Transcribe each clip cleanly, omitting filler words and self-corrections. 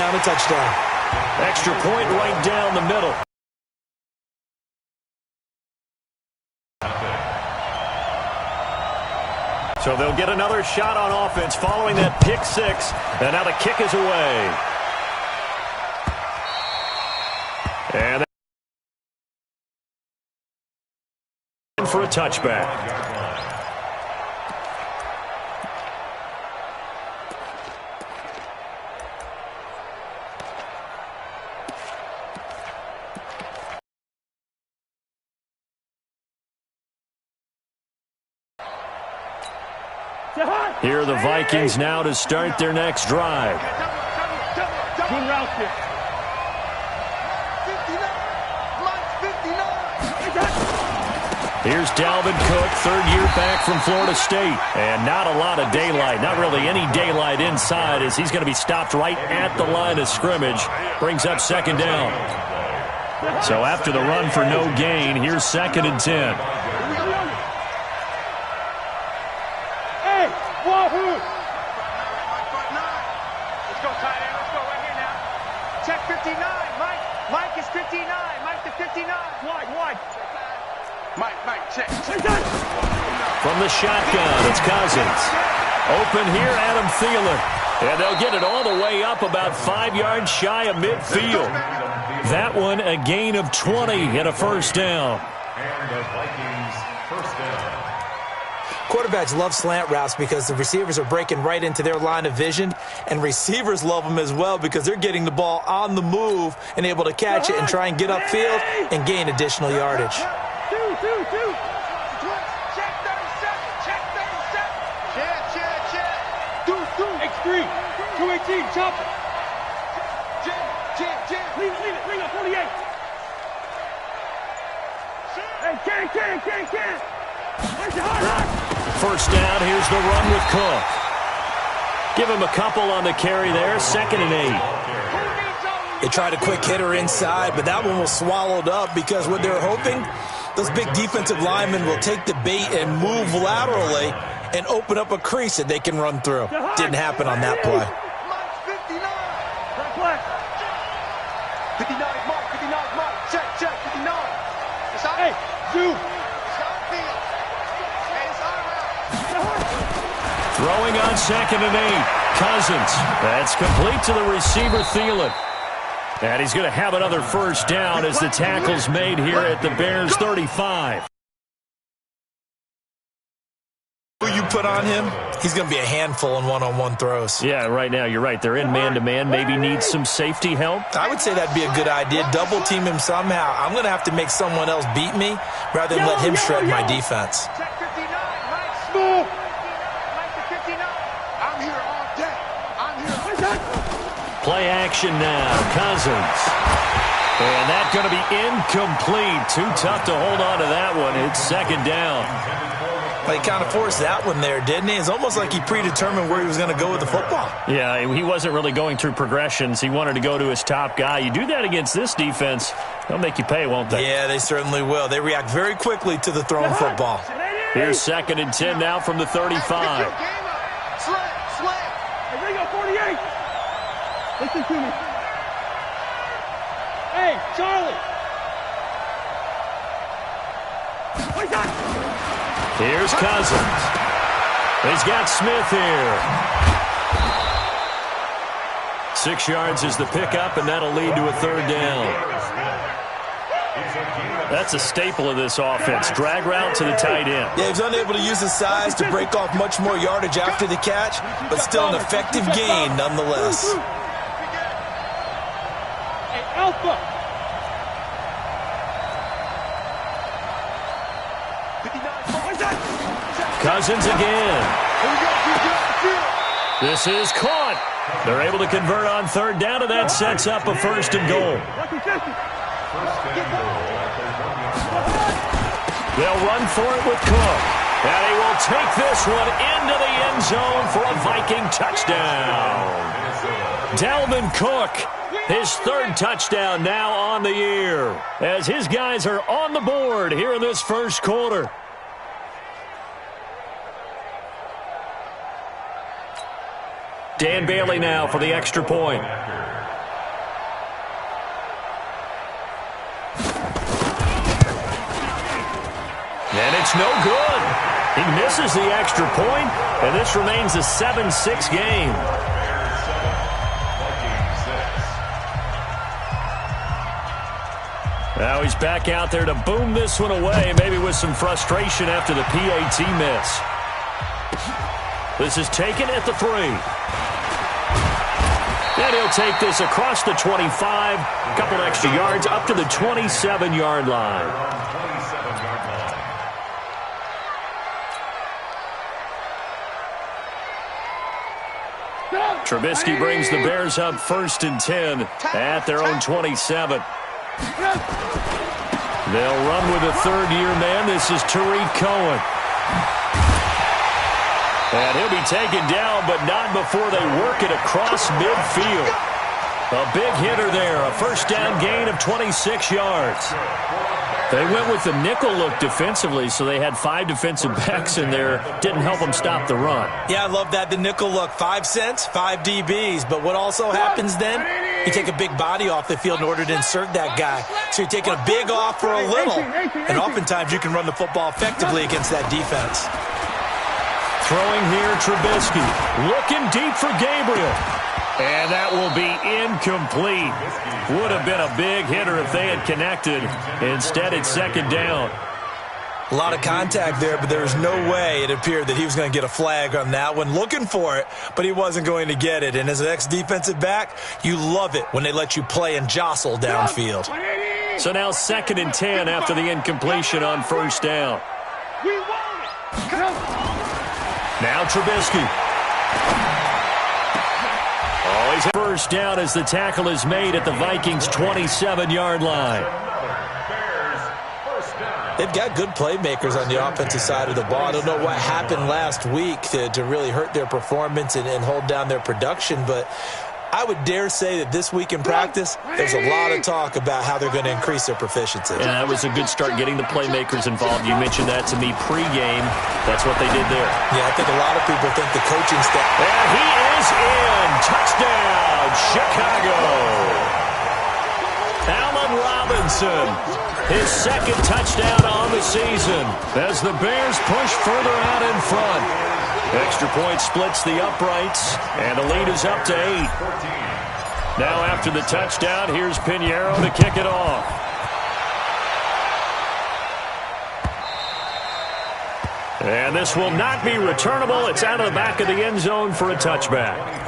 On a touchdown. Extra point right down the middle. So they'll get another shot on offense following that pick six. And now the kick is away. And for a touchback. Here are the Vikings now to start their next drive. Good route here. 59. Here's Dalvin Cook, third year back from Florida State. And not a lot of daylight, not really any daylight inside, as he's going to be stopped right at the line of scrimmage. Brings up second down. So after the run for no gain, here's 2nd and 10. Wahoo! Let's go, tight end. Let's go right here now. Check 59. Mike is 59. Mike to 59. Wide. Mike, check. From the shotgun, it's Cousins. Open here, Adam Thielen. And they'll get it all the way up about 5 yards shy of midfield. That one, a gain of 20 and a first down. And the Vikings first down. Quarterbacks love slant routes because the receivers are breaking right into their line of vision, and receivers love them as well because they're getting the ball on the move and able to catch it and try and get upfield and gain additional yardage. Check 37. Check 37. Check. X3. 218. Chop it. Jam. Leave it. Bring up 48. Hey, can. Where's your hard? First down, here's the run with Cook. Give him a couple on the carry there, 2nd and 8. They tried a quick hitter inside, but that one was swallowed up because what they're hoping, those big defensive linemen will take the bait and move laterally and open up a crease that they can run through. Didn't happen on that play. 59, Mark. Check, 59. Hey, Zoo. Throwing on 2nd and 8. Cousins. That's complete to the receiver, Thielen. And he's going to have another first down as the tackle's made here at the Bears' 35. Who you put on him, he's going to be a handful in one-on-one throws. Yeah, right now, you're right. They're in man-to-man. Maybe needs some safety help. I would say that'd be a good idea. Double team him somehow. I'm going to have to make someone else beat me rather than let him shred my defense. Check 59. Move. Play action now. Cousins. And that's going to be incomplete. Too tough to hold on to that one. It's 2nd down. Well, he kind of forced that one there, didn't he? It's almost like he predetermined where he was going to go with the football. Yeah, he wasn't really going through progressions. He wanted to go to his top guy. You do that against this defense, they'll make you pay, won't they? Yeah, they certainly will. They react very quickly to the thrown football. Here's 2nd and 10 now from the 35. Hey, bring up 48. Listen to me. Hey, Charlie. Here's Cousins. He's got Smith here. 6 yards is the pickup, and that'll lead to a 3rd down. That's a staple of this offense. Drag route to the tight end. Yeah, he's unable to use his size to break off much more yardage after the catch, but still an effective gain nonetheless. Hey, Alpha. Cousins again. This is caught. They're able to convert on 3rd down, and that sets up a 1st and goal. They'll run for it with Cook. And he will take this one into the end zone for a Viking touchdown. Dalvin Cook, his 3rd touchdown now on the year, as his guys are on the board here in this first quarter. Dan Bailey now for the extra point. And it's no good. He misses the extra point, and this remains a 7-6 game. Now he's back out there to boom this one away, maybe with some frustration after the PAT miss. This is taken at the 3. And he'll take this across the 25, a couple extra yards up to the 27-yard line. Trubisky brings the Bears up 1st and 10 at their own 27. They'll run with a third-year man. This is Tariq Cohen. And he'll be taken down, but not before they work it across midfield. A big hitter there, a first down gain of 26 yards. They went with the nickel look defensively, so they had 5 defensive backs in there. Didn't help them stop the run. Yeah, I love that, the nickel look. 5 cents, 5 DBs. But what also happens then, you take a big body off the field in order to insert that guy. So you're taking a big off for a little. And oftentimes you can run the football effectively against that defense. Throwing here, Trubisky. Looking deep for Gabriel. And that will be incomplete. Would have been a big hitter if they had connected. Instead, it's 2nd down. A lot of contact there, but there was no way it appeared that he was going to get a flag on that one. Looking for it, but he wasn't going to get it. And as an ex-defensive back, you love it when they let you play and jostle downfield. So now 2nd and 10 after the incompletion on 1st down. Now Trubisky. Always 1st down as the tackle is made at the Vikings' 27-yard line. They've got good playmakers on the offensive side of the ball. I don't know what happened last week to really hurt their performance and hold down their production, but I would dare say that this week in practice, there's a lot of talk about how they're going to increase their proficiency. And that was a good start getting the playmakers involved. You mentioned that to me pregame. That's what they did there. Yeah, I think a lot of people think the coaching staff. And he is in. Touchdown, Chicago. Allen Robinson, his 2nd touchdown on the season as the Bears push further out in front. Extra point splits the uprights, and the lead is up to 8. Now after the touchdown, here's Pinheiro to kick it off. And this will not be returnable. It's out of the back of the end zone for a touchback.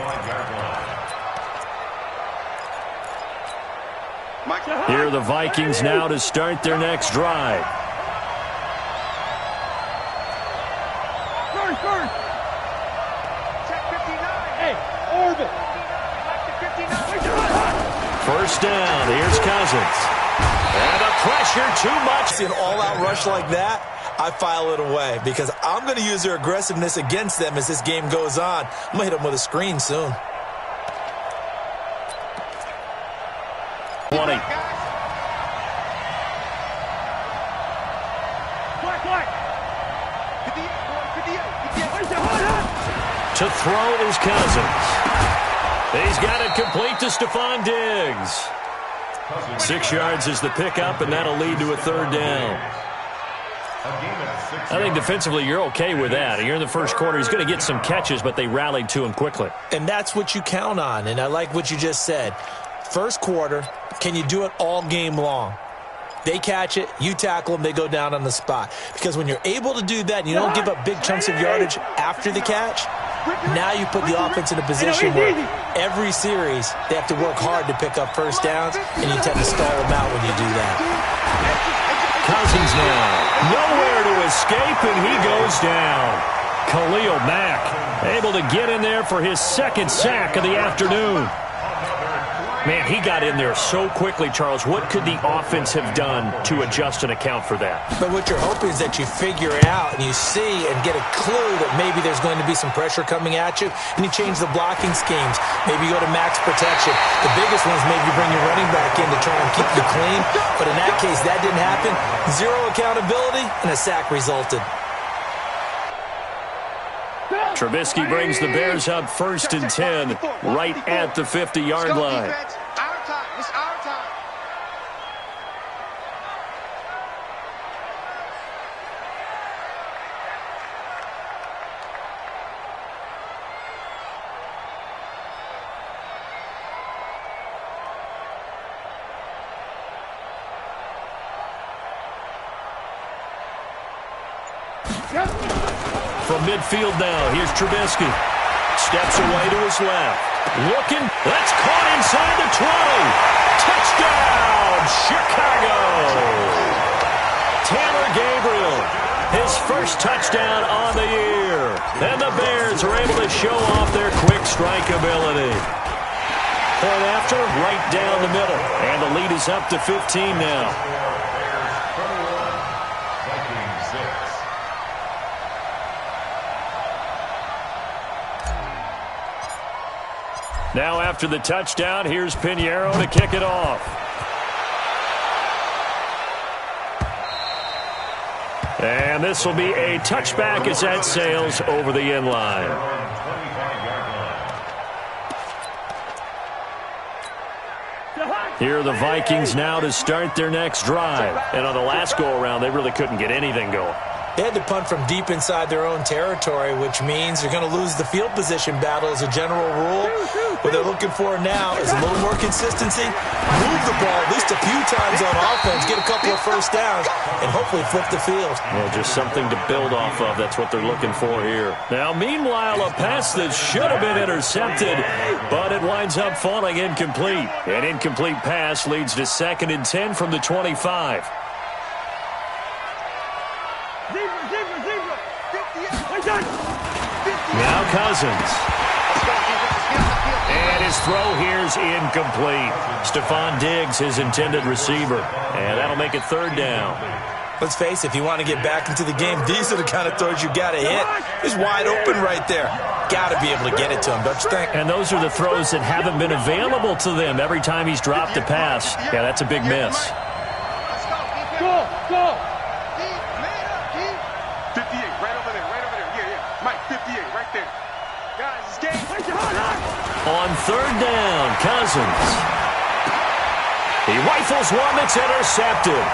Here are the Vikings now to start their next drive. First down, here's Cousins. And the pressure too much. See an all-out rush like that, I file it away because I'm going to use their aggressiveness against them as this game goes on. I'm going to hit them with a screen soon. 20. To throw is Cousins. He's got it complete to Stephon Diggs. 6 yards is the pickup, and that'll lead to a 3rd down. I think defensively you're okay with that. You're in the first quarter. He's going to get some catches, but they rallied to him quickly. And that's what you count on, and I like what you just said. First quarter, can you do it all game long? They catch it, you tackle them, they go down on the spot. Because when you're able to do that and you don't give up big chunks of yardage after the catch, now you put the offense in a position where every series they have to work hard to pick up first downs, and you tend to stall them out when you do that. Cousins now. Nowhere to escape, and he goes down. Khalil Mack able to get in there for his 2nd sack of the afternoon. Man, he got in there so quickly, Charles. What could the offense have done to adjust and account for that? But what you're hoping is that you figure it out and you see and get a clue that maybe there's going to be some pressure coming at you, and you change the blocking schemes. Maybe you go to max protection. The biggest one is maybe you bring your running back in to try and keep you clean. But in that case, that didn't happen. 0 accountability, and a sack resulted. Trubisky brings the Bears up 1st and 10 right at the 50-yard line. From midfield now, here's Trubisky. Steps away to his left. Looking. That's caught inside the 20. Touchdown, Chicago. Tanner Gabriel, his first touchdown on the year. And the Bears are able to show off their quick strike ability. Point after, right down the middle. And the lead is up to 15 now. Now after the touchdown, here's Pinheiro to kick it off. And this will be a touchback as that sails over the end line. Here are the Vikings now to start their next drive. And on the last go-around, they really couldn't get anything going. They had to punt from deep inside their own territory, which means they're going to lose the field position battle as a general rule. What they're looking for now is a little more consistency, move the ball at least a few times on offense, get a couple of first downs, and hopefully flip the field. Well, just something to build off of. That's what they're looking for here. Now, meanwhile, a pass that should have been intercepted, but it winds up falling incomplete. An incomplete pass leads to 2nd and 10 from the 25. Now Cousins. And his throw here's incomplete. Stephon Diggs, his intended receiver. And that'll make it 3rd down. Let's face it, if you want to get back into the game, these are the kind of throws you got to hit. He's wide open right there. Got to be able to get it to him, don't you think? And those are the throws that haven't been available to them every time he's dropped a pass. Yeah, that's a big miss. Go, go. 58, right over there. Yeah. Mike, 58, right there. Guys, it's game. On 3rd down, Cousins. He rifles one that's intercepted.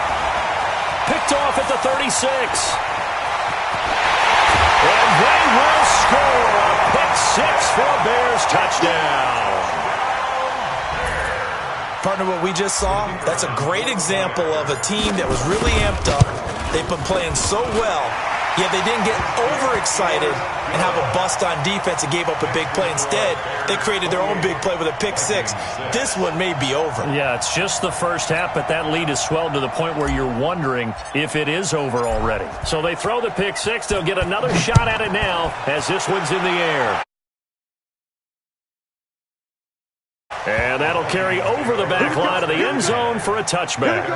Picked off at the 36. And they will score a pick 6 for a Bears touchdown. Partner, what we just saw, that's a great example of a team that was really amped up. They've been playing so well, yet they didn't get overexcited and have a bust on defense and gave up a big play. Instead, they created their own big play with a pick 6. This one may be over. Yeah, it's just the first half, but that lead has swelled to the point where you're wondering if it is over already. So they throw the pick 6. They'll get another shot at it now as this one's in the air. And that'll carry over the back line of the end zone for a touchback.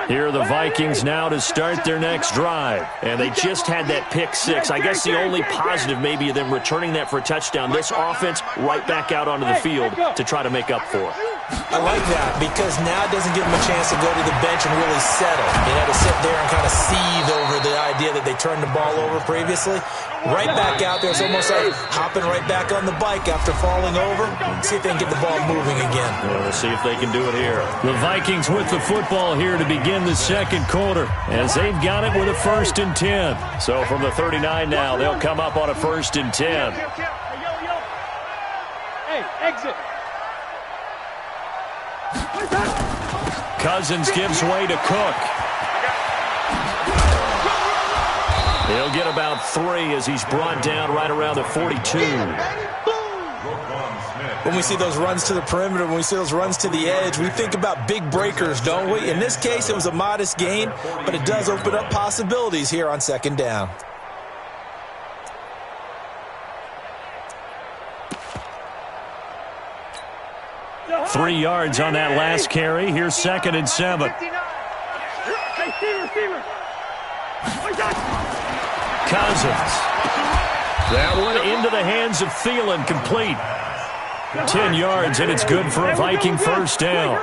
Here are the Vikings now to start their next drive. And they just had that pick 6. I guess the only positive maybe of them returning that for a touchdown. This offense right back out onto the field to try to make up for it. I like that because now it doesn't give them a chance to go to the bench and really settle. You know, to sit there and kind of seethe over the idea that they turned the ball over previously. Right back out there. It's almost like hopping right back on the bike after falling over. See if they can get the ball moving again. Well, we'll see if they can do it here. The Vikings with the football here to begin the 2nd quarter as they've got it with a 1st and 10. So from the 39 now, they'll come up on a 1st and 10. Hey, exit. Cousins gives way to Cook. He'll get about 3 as he's brought down right around the 42. When we see those runs to the perimeter, when we see those runs to the edge, we think about big breakers, don't we? In this case, it was a modest gain, but it does open up possibilities here on 2nd down. Three yards on that last carry. Here's 2nd and 7. Cousins. That one into the hands of Thielen, complete. 10 yards, and it's good for a Viking 1st down.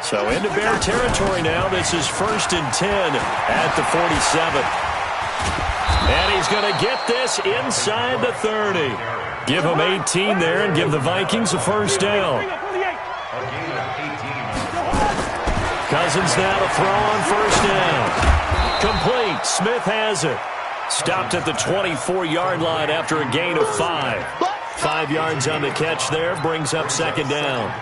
So into Bear territory now. This is 1st and 10 at the 47. And he's going to get this inside the 30. Give him 18 there and give the Vikings a 1st down. Cousins now to throw on 1st down. Complete. Smith has it. Stopped at the 24-yard line after a gain of 5. 5 yards on the catch there. Brings up 2nd down.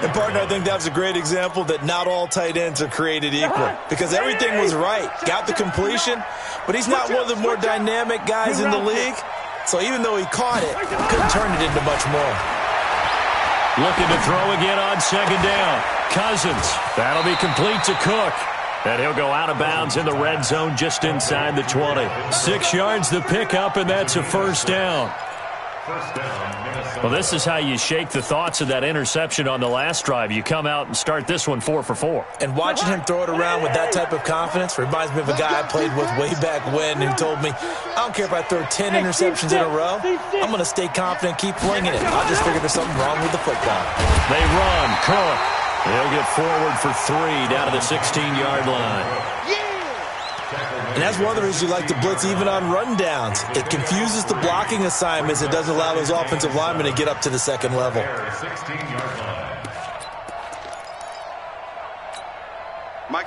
And, partner, I think that was a great example that not all tight ends are created equal because everything was right. Got the completion, but he's not one of the more dynamic guys in the league. So even though he caught it, couldn't turn it into much more. Looking to throw again on second down. Cousins. That'll be complete to Cook. And he'll go out of bounds in the red zone just inside the 20. 6 yards the pickup, and that's a first down. Well, this is how you shake the thoughts of that interception on the last drive. You come out and start this one 4 for 4. And watching him throw it around with that type of confidence reminds me of a guy I played with way back when who told me, I don't care if I throw 10 interceptions in a row, I'm going to stay confident, keep flinging it. I just figured there's something wrong with the football. They run. Cook. He'll get forward for 3 down to the 16-yard line. And that's one of the reasons you like to blitz even on rundowns. It confuses the blocking assignments. It doesn't allow those offensive linemen to get up to the second level.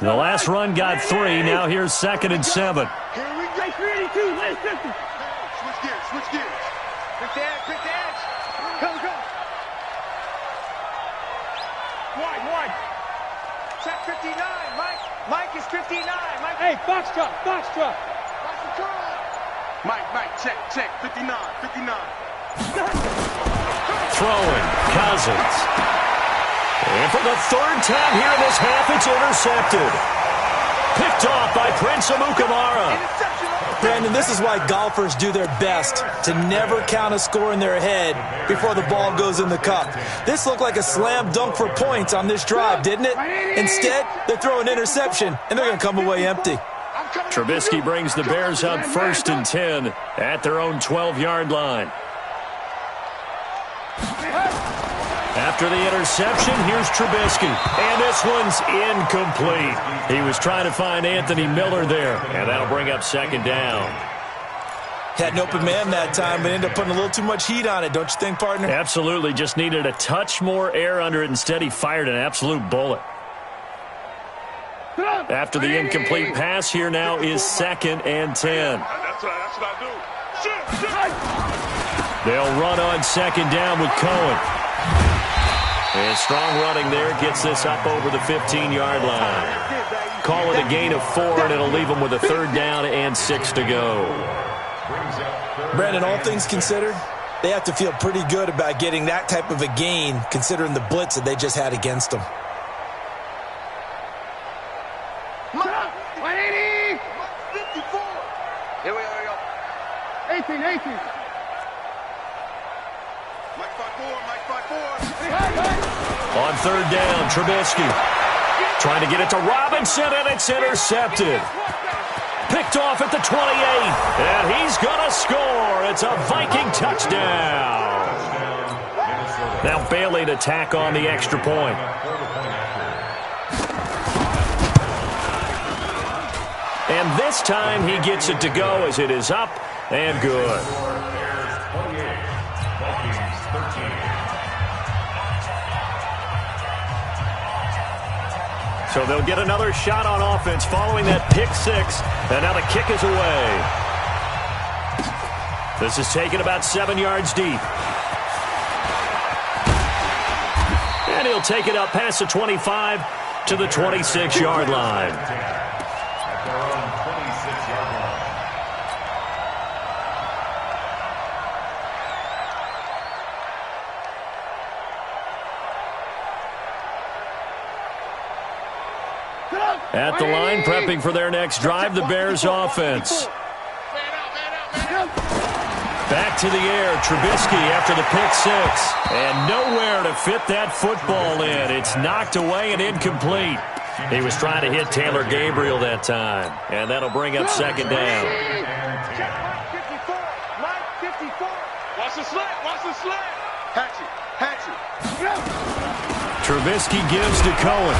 The last run got 3. Now here's 2nd and 7. Here we go. Switch gears. Quick to edge. Come. Wide. Check 59, Mike. Mike is 59. Mike. Hey, box truck. Mike, check. 59. Throwing. Cousins. And for the 3rd time here in this half, it's intercepted. Picked off by Prince Amukamara. Brandon, this is why golfers do their best to never count a score in their head before the ball goes in the cup. This looked like a slam dunk for points on this drive, didn't it? Instead, they throw an interception, and they're going to come away empty. Trubisky brings the Bears up 1st and 10 at their own 12-yard line. After the interception, here's Trubisky. And this one's incomplete. He was trying to find Anthony Miller there, and that'll bring up 2nd down. Had an open man that time, but ended up putting a little too much heat on it, don't you think, partner? Absolutely. Just needed a touch more air under it. Instead, he fired an absolute bullet. After the incomplete pass, here now is 2nd and 10. That's what I do. They'll run on 2nd down with Cohen. And strong running there gets this up over the 15-yard line. Call it a gain of 4, and it'll leave them with a 3rd down and 6 to go. Brandon, all things considered, they have to feel pretty good about getting that type of a gain considering the blitz that they just had against them. 180! 54! Here we go. 18. Mike 5-4. On 3rd down, Trubisky trying to get it to Robinson, and it's intercepted. Picked off at the 28, and he's going to score. It's a Viking touchdown. Now Bailey to tack on the extra point. And this time he gets it to go as it is up and good. So they'll get another shot on offense following that pick 6. And now the kick is away. This is taken about 7 yards deep. And he'll take it up past the 25 to the 26-yard line. At the line, prepping for their next drive, the Bears offense. Back to the air, Trubisky after the pick 6. And nowhere to fit that football in. It's knocked away and incomplete. He was trying to hit Taylor Gabriel that time. And that'll bring up 2nd down. Mike 54. Watch the slant. Hatchet. Trubisky gives to Cohen.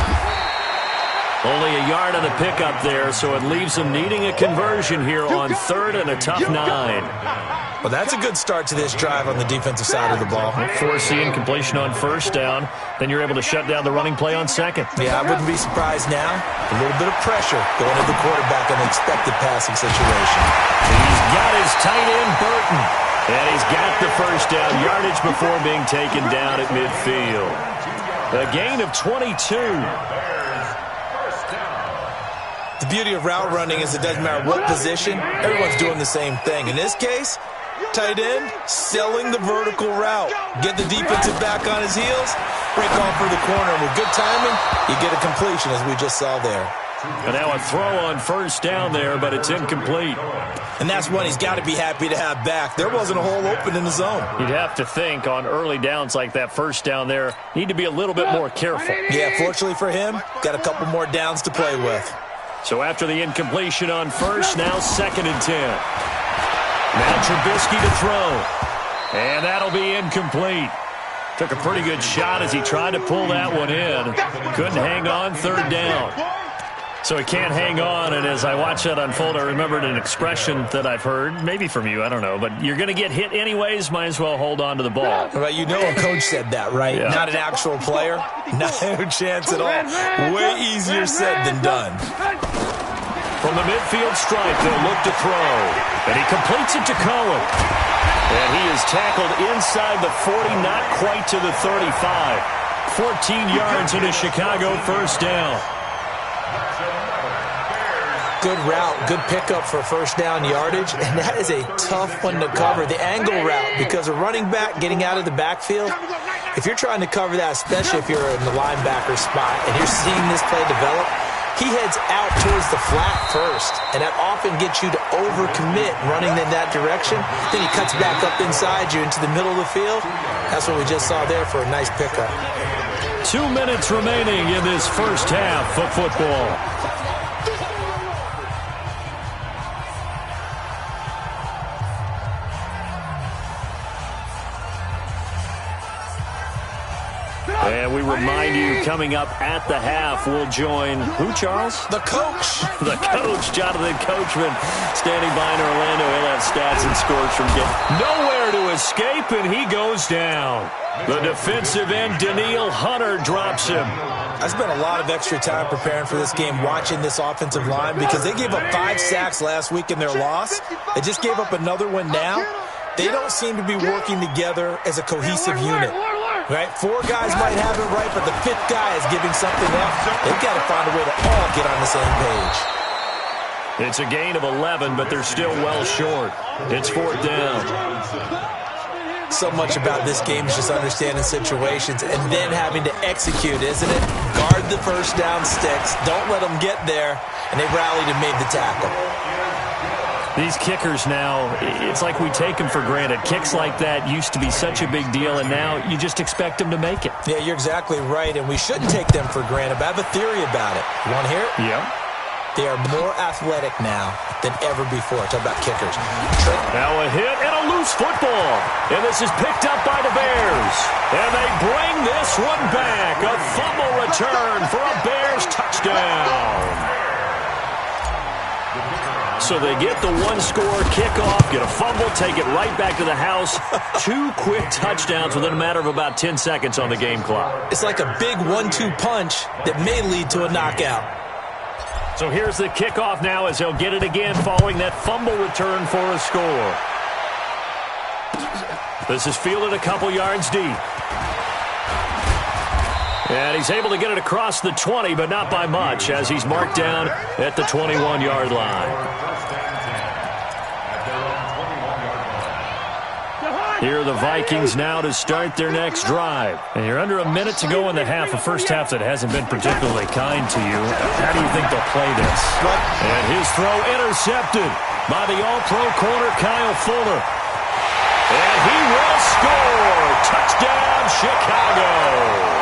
Only a yard on the pickup there, so it leaves them needing a conversion here on 3rd and a tough 9. Well, that's a good start to this drive on the defensive side of the ball. Force the incompletion on 1st down, then you're able to shut down the running play on 2nd. Yeah, I wouldn't be surprised now. A little bit of pressure going to the quarterback in an expected passing situation. He's got his tight end, Burton. And he's got the 1st down, yardage before being taken down at midfield. A gain of 22. The beauty of route running is it doesn't matter what position, everyone's doing the same thing. In this case, tight end, selling the vertical route. Get the defensive back on his heels, break off for the corner. And with good timing, you get a completion, as we just saw there. And now a throw on first down there, but it's incomplete. And that's one he's got to be happy to have back. There wasn't a hole open in the zone. You'd have to think on early downs like that first down there, need to be a little bit more careful. Yeah, fortunately for him, got a couple more downs to play with. So after the incompletion on first, now 2nd and 10. Now Trubisky to throw. And that'll be incomplete. Took a pretty good shot as he tried to pull that one in. Couldn't hang on, 3rd down. So he can't hang on, and as I watch that unfold, I remembered an expression that I've heard, maybe from you, I don't know, but you're going to get hit anyways, might as well hold on to the ball. Well, you know a coach said that, right? Yeah. Not an actual player. No chance at all. Way easier said than done. From the midfield stripe, they'll look to throw, and he completes it to Cohen. And he is tackled inside the 40, not quite to the 35. 14 yards in a Chicago first down. Good route, good pickup for first down yardage, and that is a tough one to cover. The angle route, because a running back getting out of the backfield, if you're trying to cover that, especially if you're in the linebacker spot and you're seeing this play develop, he heads out towards the flat first, and that often gets you to overcommit running in that direction. Then he cuts back up inside you into the middle of the field. That's what we just saw there for a nice pickup. 2 minutes remaining in this first half of football. And we remind you, coming up at the half, we'll join who, Charles? The coach. The coach, Jonathan Coachman, standing by in Orlando. He'll have stats and scores from game. Nowhere to escape, and he goes down. The defensive end, Danielle Hunter, drops him. I spent a lot of extra time preparing for this game, watching this offensive line, because they gave up 5 sacks last week in their loss. They just gave up another one now. They don't seem to be working together as a cohesive unit. Right? 4 guys might have it right, but the 5th guy is giving something up. They've got to find a way to all get on the same page. It's a gain of 11, but they're still well short. It's 4th down. So much about this game is just understanding situations and then having to execute, isn't it? Guard the first down sticks. Don't let them get there. And they rallied and made the tackle. These kickers now, it's like we take them for granted. Kicks like that used to be such a big deal, and now you just expect them to make it. Yeah, you're exactly right, and we shouldn't take them for granted, but I have a theory about it. You want to hear it? Yeah. They are more athletic now than ever before. Talk about kickers. Now a hit and a loose football. And this is picked up by the Bears. And they bring this one back. A fumble return for a Bears touchdown. So they get the 1-score kickoff, get a fumble, take it right back to the house. 2 quick touchdowns within a matter of about 10 seconds on the game clock. It's like a big 1-2 punch that may lead to a knockout. So here's the kickoff now as they'll get it again following that fumble return for a score. This is fielded a couple yards deep. And he's able to get it across the 20, but not by much, as he's marked down at the 21-yard line. Here are the Vikings now to start their next drive. And you're under a minute to go in the half, a first half that hasn't been particularly kind to you. How do you think they'll play this? And his throw intercepted by the all-pro corner, Kyle Fuller. And he will score. Touchdown, Chicago.